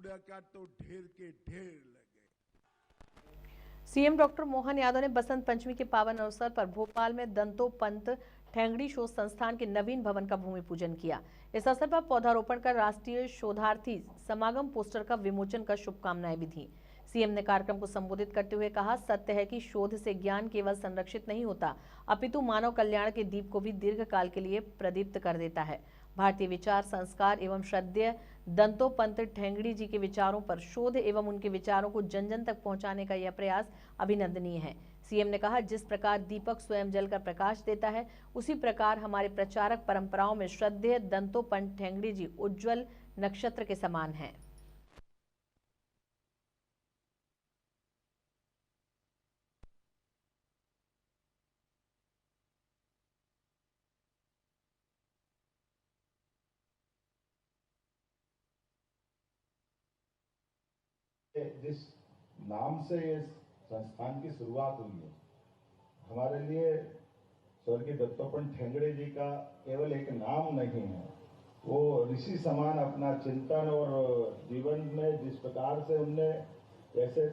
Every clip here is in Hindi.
कूड़ा का तो ढेर के ढेर लगे। सीएम डॉक्टर मोहन यादव ने बसंत पंचमी के पावन अवसर पर भोपाल में दंतोपंत ठेंगड़ी शोध संस्थान के नवीन भवन का भूमि पूजन किया। इस अवसर पर पौधारोपण कर राष्ट्रीय शोधार्थी समागम पोस्टर का विमोचन कर शुभकामनाएं भी दी। सीएम ने कार्यक्रम को संबोधित करते हुए कहा, सत्य है कि शोध से ज्ञान केवल संरक्षित नहीं होता, अपितु मानव कल्याण के दीप को भी दीर्घकाल के लिए प्रदीप्त कर देता है। भारतीय विचार, संस्कार एवं श्रद्धेय दंतोपंत ठेंगड़ी जी के विचारों पर शोध एवं उनके विचारों को जन जन तक पहुंचाने का यह प्रयास अभिनंदनीय है। सीएम ने कहा, जिस प्रकार दीपक स्वयं जलकर प्रकाश देता है, उसी प्रकार हमारे प्रचारक परंपराओं में श्रद्धेय दंतोपंत ठेंगड़ी जी उज्जवल नक्षत्र के समान हैं। जिस नाम से इस संस्थान की शुरुआत हुई है, हमारे लिए स्वर्गीय दत्तोपंत ठेंगड़ी जी का केवल एक नाम नहीं है, वो ऋषि समान अपना चिंतन और जीवन में जिस प्रकार से उनने जैसे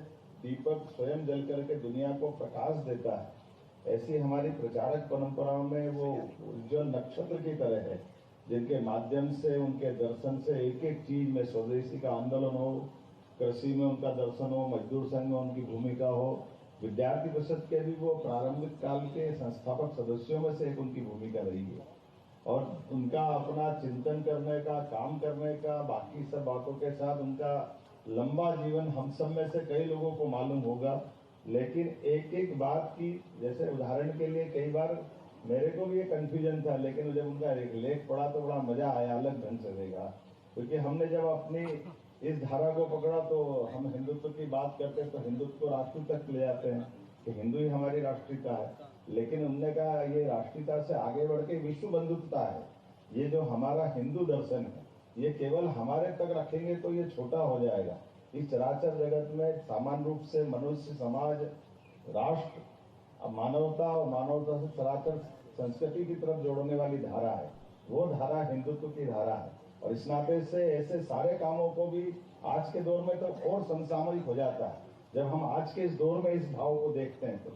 दीपक स्वयं जल करके दुनिया को प्रकाश देता है, ऐसी हमारी प्रचारक परंपराओं में वो उज्जवल नक्षत्र की तरह है, जिनके माध्यम से उनके दर्शन से एक एक चीज में स्वदेशी का आंदोलन हो, कृषि में उनका दर्शन हो, मजदूर संघ में उनकी भूमिका हो, विद्यार्थी परिषद के भी वो प्रारंभिक काल के संस्थापक सदस्यों में से एक उनकी भूमिका रही है और उनका अपना चिंतन करने का, काम करने का, बाकी सब बातों के साथ उनका लंबा जीवन हम सब में से कई लोगों को मालूम होगा। लेकिन एक एक बात की, जैसे उदाहरण के लिए कई बार मेरे को भी ये कंफ्यूजन था, लेकिन जब उनका एक लेख पढ़ा तो बड़ा मजा आया, अलग ढंग से देगा, क्योंकि हमने जब अपनी इस धारा को पकड़ा तो हम हिंदुत्व की बात करते हैं तो हिंदुत्व को राष्ट्र तक ले जाते हैं कि हिंदू ही हमारी राष्ट्रीयता है, लेकिन उनने कहा ये राष्ट्रीयता से आगे बढ़ के विश्व बंधुत्वता है। ये जो हमारा हिंदू दर्शन है, ये केवल हमारे तक रखेंगे तो ये छोटा हो जाएगा। इस चराचर जगत में सामान्य रूप से मनुष्य, समाज, राष्ट्र, मानवता और मानवता से चराचर संस्कृति की तरफ जोड़ने वाली धारा है, वो धारा हिंदुत्व की धारा है। और इस नाते से ऐसे सारे कामों को भी आज के दौर में तो और समसामयिक हो जाता है। जब हम आज के इस दौर में इस भाव को देखते हैं तो